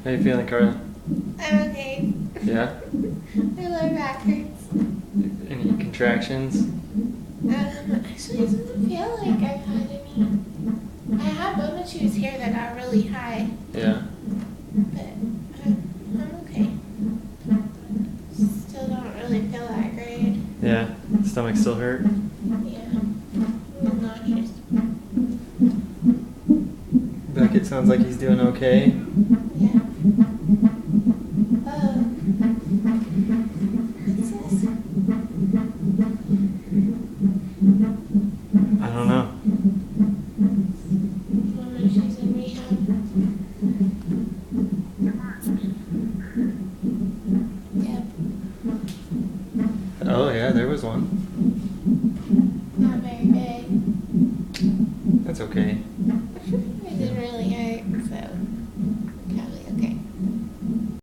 How you feeling, Carla? I'm okay. Yeah? My lower back hurts. Any contractions? Actually, it doesn't feel like I've had any. I had moment shoes here that got really high, Yeah. but I'm okay. Still don't really feel that great. Yeah? Stomach still hurt? Yeah. I'm nauseous. Beckett sounds like he's doing okay. Yeah. What's this? I don't know. Moment shoes in rehab. Yep. Oh, yeah, there was one. Not very big. That's okay.